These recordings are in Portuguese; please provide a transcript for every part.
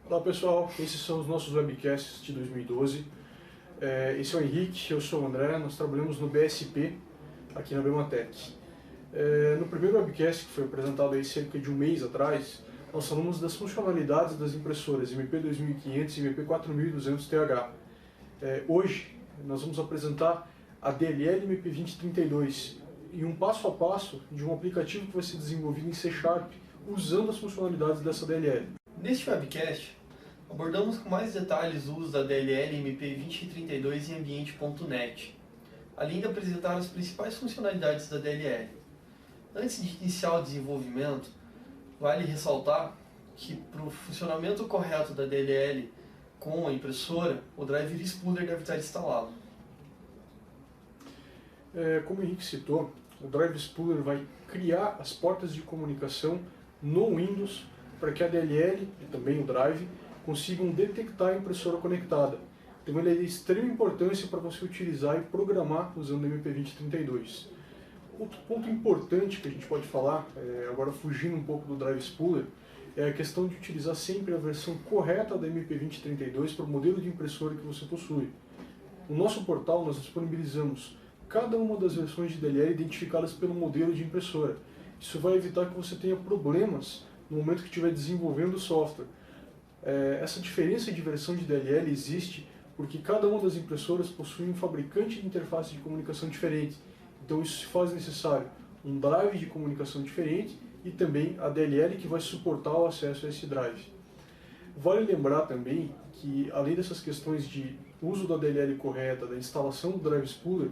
Olá pessoal, esses são os nossos webcasts de 2012. Esse é o Henrique, eu sou o André, nós trabalhamos no BSP, aqui na Bematec. No primeiro webcast, que foi apresentado aí cerca de um mês atrás, nós falamos das funcionalidades das impressoras MP2500 e MP4200TH. Hoje, nós vamos apresentar a DLL MP2032 e um passo a passo de um aplicativo que vai ser desenvolvido em C# usando as funcionalidades dessa DLL. Neste webcast, abordamos com mais detalhes o uso da DLL MP2032 em ambiente.NET, além de apresentar as principais funcionalidades da DLL. Antes de iniciar o desenvolvimento, vale ressaltar que para o funcionamento correto da DLL com a impressora, o driver spooler deve estar instalado. Como o Henrique citou, o Drive Spooler vai criar as portas de comunicação no Windows para que a DLL e também o Drive consigam detectar a impressora conectada. Então ele é de extrema importância para você utilizar e programar usando o MP2032. Outro ponto importante que a gente pode falar, agora fugindo um pouco do Drive Spooler, é a questão de utilizar sempre a versão correta da MP2032 para o modelo de impressora que você possui. No nosso portal nós disponibilizamos cada uma das versões de DLL identificadas pelo modelo de impressora. Isso vai evitar que você tenha problemas no momento que estiver desenvolvendo o software. Essa diferença de versão de DLL existe porque cada uma das impressoras possui um fabricante de interface de comunicação diferente. Então isso se faz necessário um drive de comunicação diferente e também a DLL que vai suportar o acesso a esse drive. Vale lembrar também que, além dessas questões de uso da DLL correta, da instalação do Drive Spooler,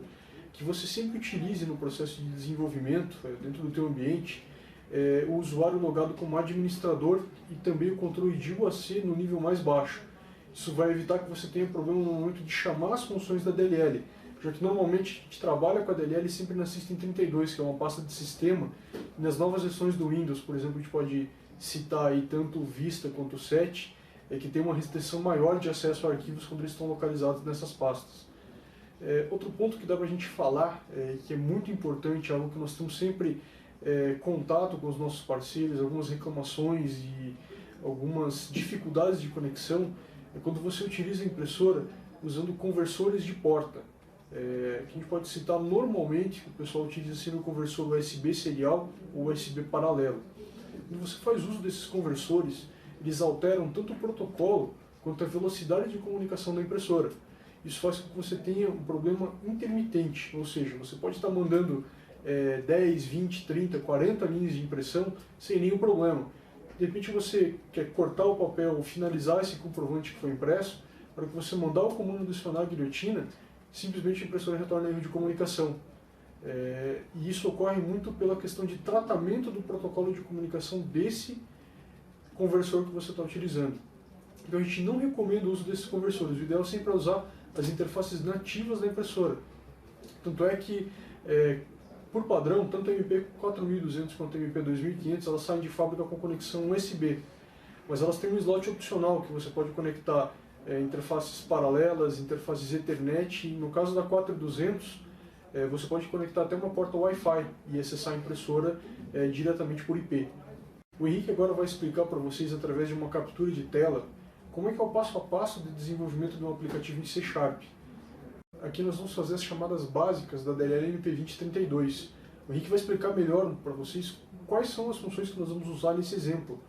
que você sempre utilize no processo de desenvolvimento, dentro do teu ambiente, o usuário logado como administrador e também o controle de UAC no nível mais baixo. Isso vai evitar que você tenha problema no momento de chamar as funções da DLL, já que normalmente a gente trabalha com a DLL sempre na System32, que é uma pasta de sistema, e nas novas versões do Windows, por exemplo, a gente pode citar aí tanto o Vista quanto o 7, que tem uma restrição maior de acesso a arquivos quando eles estão localizados nessas pastas. Outro ponto que dá para a gente falar, que é muito importante, algo que nós temos sempre contato com os nossos parceiros, algumas reclamações e algumas dificuldades de conexão, é quando você utiliza a impressora usando conversores de porta. Que a gente pode citar normalmente, o pessoal utiliza sendo o conversor USB serial ou USB paralelo. Quando você faz uso desses conversores, eles alteram tanto o protocolo quanto a velocidade de comunicação da impressora. Isso faz com que você tenha um problema intermitente, ou seja, você pode estar mandando 10, 20, 30, 40 linhas de impressão sem nenhum problema. De repente você quer cortar o papel ou finalizar esse comprovante que foi impresso, para que você mandar o comando adicionar a guilhotina, simplesmente a impressora retorna erro de comunicação. E isso ocorre muito pela questão de tratamento do protocolo de comunicação desse conversor que você está utilizando. Então a gente não recomenda o uso desses conversores, o ideal sempre é usar as interfaces nativas da impressora. Tanto é que, por padrão, tanto a MP4200 quanto a MP2500 elas saem de fábrica com conexão USB, mas elas têm um slot opcional que você pode conectar interfaces paralelas, interfaces Ethernet, e no caso da 4200 você pode conectar até uma porta Wi-Fi e acessar a impressora diretamente por IP. O Henrique agora vai explicar para vocês, através de uma captura de tela, como é que é o passo a passo de desenvolvimento de um aplicativo em C#. Aqui nós vamos fazer as chamadas básicas da DLL MP2032. O Henrique vai explicar melhor para vocês quais são as funções que nós vamos usar nesse exemplo.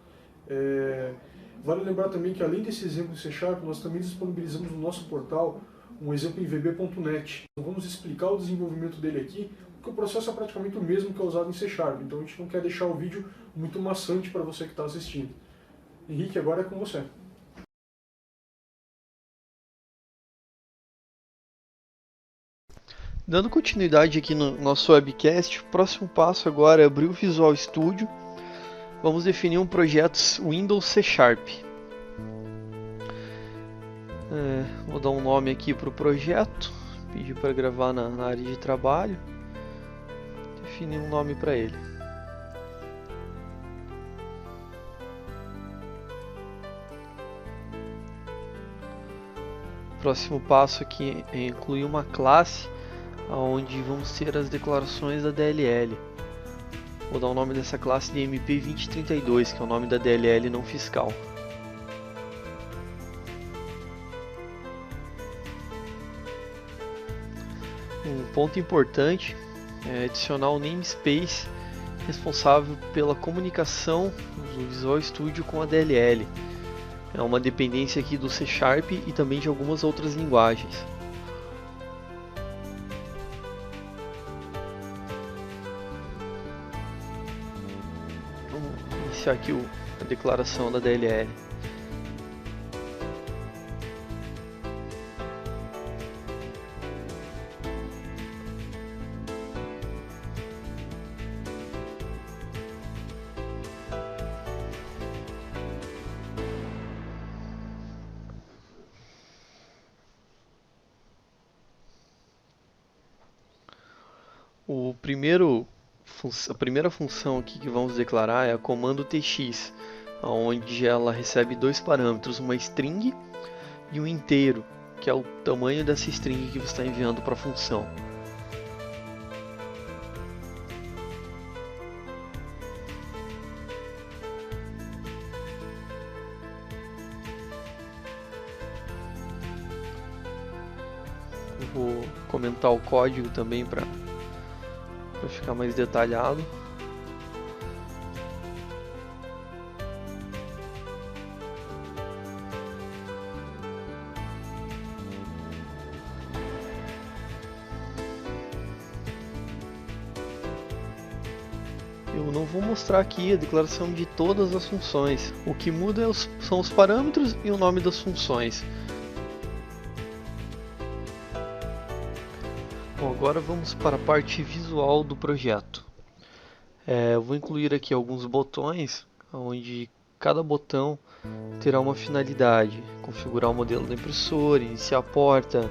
Vale lembrar também que, além desse exemplo em C#, nós também disponibilizamos no nosso portal um exemplo em VB.NET. Então vamos explicar o desenvolvimento dele aqui, porque o processo é praticamente o mesmo que é usado em C#, então a gente não quer deixar o vídeo muito maçante para você que está assistindo. Henrique, agora é com você. Dando continuidade aqui no nosso webcast, o próximo passo agora é abrir o Visual Studio. Vamos definir um projeto Windows C#. Vou dar um nome aqui para o projeto, pedir para gravar na área de trabalho, definir um nome para ele. Próximo passo aqui é incluir uma classe onde vamos ter as declarações da DLL. Vou dar o nome dessa classe de MP2032, que é o nome da DLL não fiscal. Um ponto importante é adicionar o namespace responsável pela comunicação do Visual Studio com a DLL. É uma dependência aqui do C# e também de algumas outras linguagens. Vamos iniciar aqui a declaração da DLL. A primeira função aqui que vamos declarar é a comando tx, onde ela recebe dois parâmetros, uma string e um inteiro, que é o tamanho dessa string que você está enviando para a função. Eu vou comentar o código também para ficar mais detalhado. Eu não vou mostrar aqui a declaração de todas as funções. O que muda são os parâmetros e o nome das funções. Bom, agora vamos para a parte visual do projeto. Eu vou incluir aqui alguns botões, onde cada botão terá uma finalidade: configurar o modelo da impressora, iniciar a porta,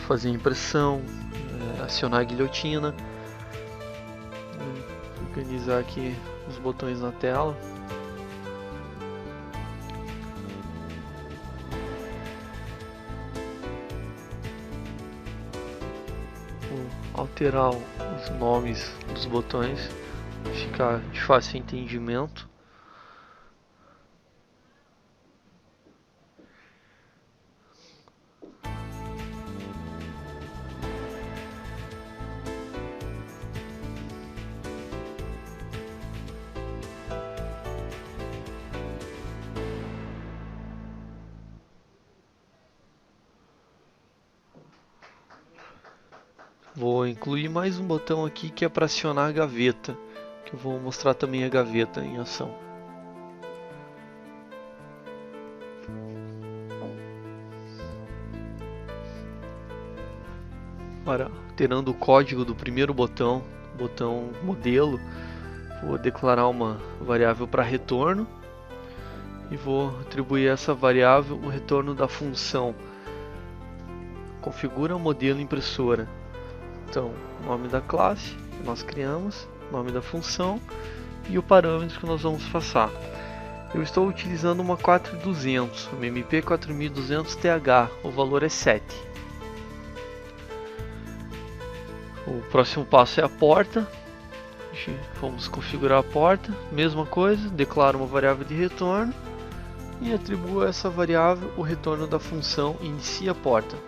fazer a impressão, acionar a guilhotina. Vou organizar aqui os botões na tela. Alterar os nomes dos botões, ficar de fácil entendimento. Vou incluir mais um botão aqui que é para acionar a gaveta, que eu vou mostrar também a gaveta em ação. Agora, alterando o código do primeiro botão modelo, vou declarar uma variável para retorno e vou atribuir a essa variável o retorno da função configura o modelo impressora. Então, nome da classe que nós criamos, nome da função e o parâmetro que nós vamos passar. Eu estou utilizando uma 4200, uma MP 4200TH, o valor é 7. O próximo passo é a porta. Vamos configurar a porta, mesma coisa, declaro uma variável de retorno e atribuo a essa variável o retorno da função inicia a porta.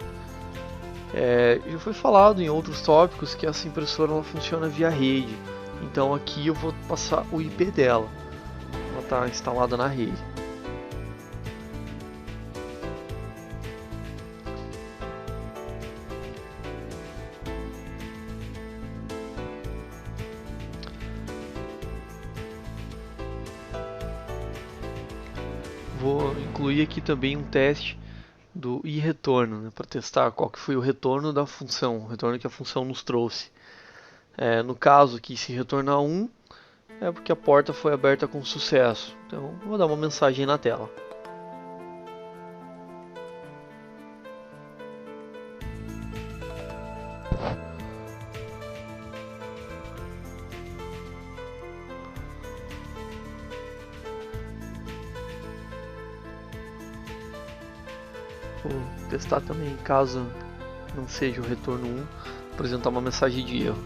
Já foi falado em outros tópicos que essa impressora ela funciona via rede, então aqui eu vou passar o IP dela, ela está instalada na rede. Vou incluir aqui também um teste do iRetorno, né, para testar qual que foi o retorno da função, o retorno que a função nos trouxe. No caso aqui, se retornar 1, é porque a porta foi aberta com sucesso. Então, vou dar uma mensagem na tela. Vou testar também, caso não seja o retorno 1, apresentar uma mensagem de erro.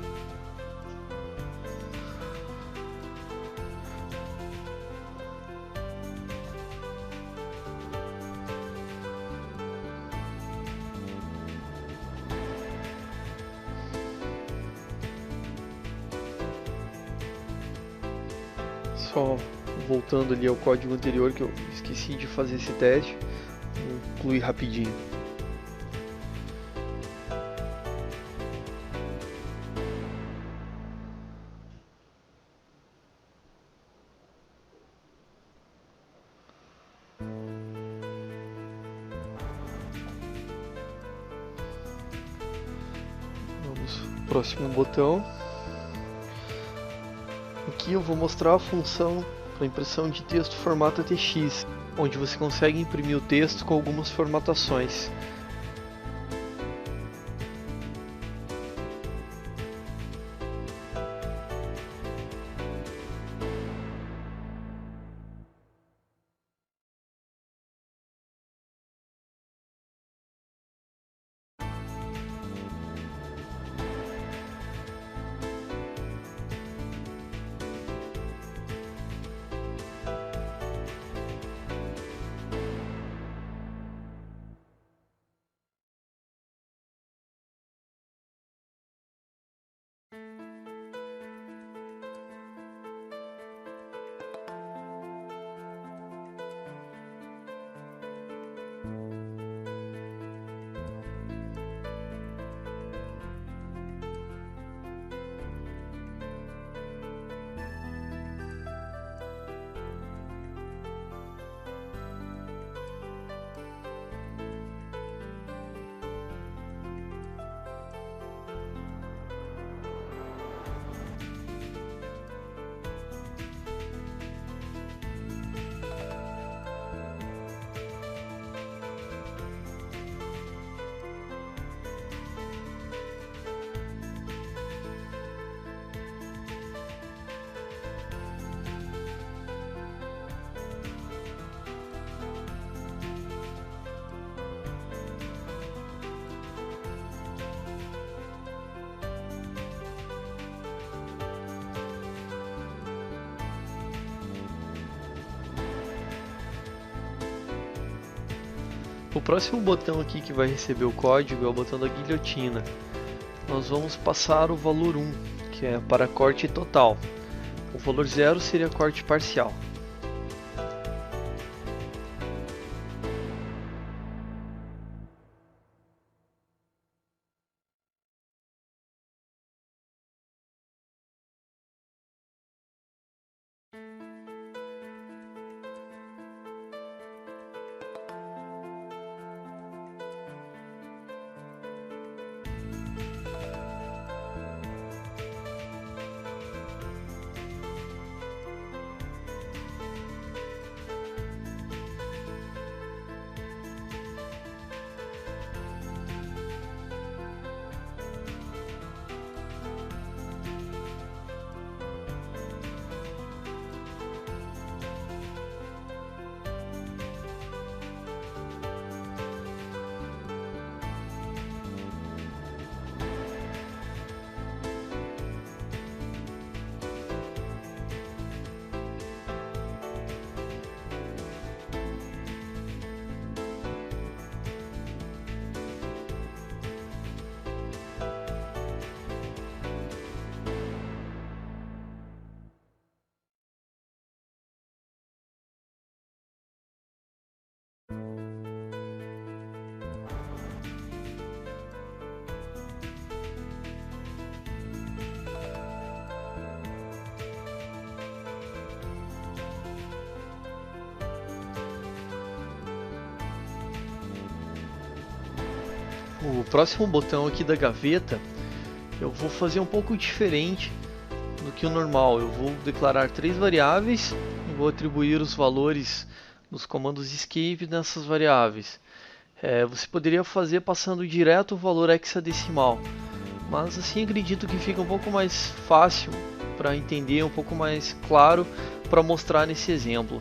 Só voltando ali ao código anterior, que eu esqueci de fazer esse teste, vou incluir rapidinho. Vamos ao próximo botão. Aqui eu vou mostrar a função para impressão de texto formato ATX, onde você consegue imprimir o texto com algumas formatações. O próximo botão aqui que vai receber o código é o botão da guilhotina. Nós vamos passar o valor 1, que é para corte total. O valor 0 seria corte parcial. O próximo botão aqui da gaveta eu vou fazer um pouco diferente do que o normal. Eu vou declarar 3 variáveis e vou atribuir os valores dos comandos escape nessas variáveis. Você poderia fazer passando direto o valor hexadecimal, mas assim acredito que fica um pouco mais fácil para entender, um pouco mais claro para mostrar nesse exemplo.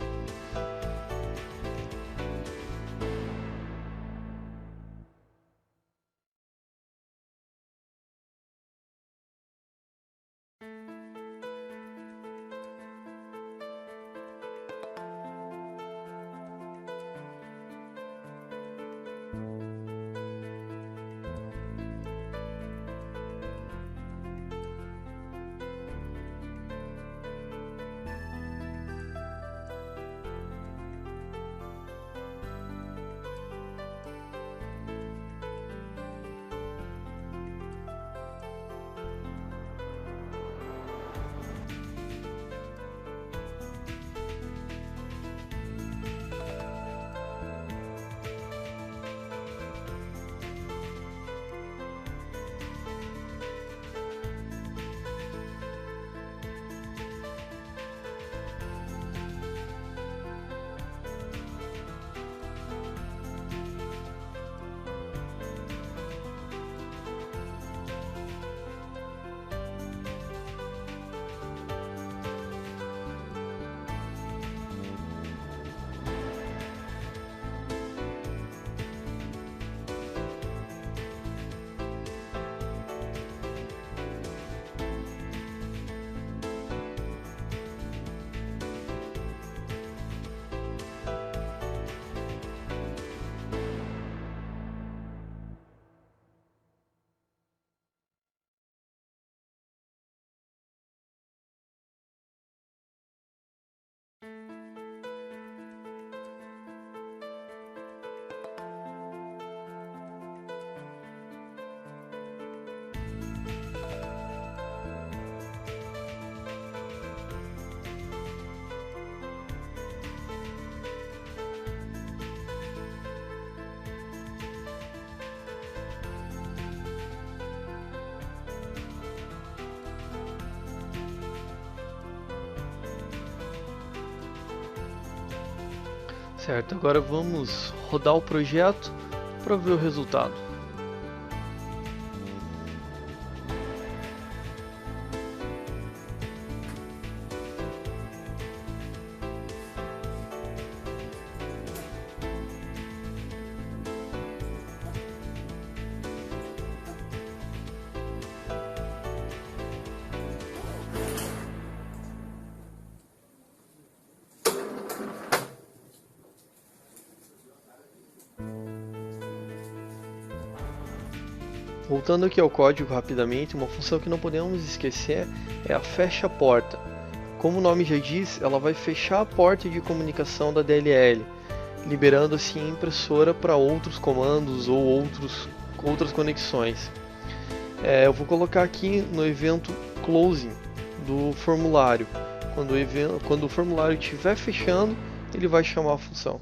Certo, agora vamos rodar o projeto para ver o resultado. Voltando aqui ao código rapidamente, uma função que não podemos esquecer é a fecha porta. Como o nome já diz, ela vai fechar a porta de comunicação da DLL, liberando assim a impressora para outros comandos ou outras conexões. Eu vou colocar aqui no evento closing do formulário. Quando o formulário estiver fechando, ele vai chamar a função.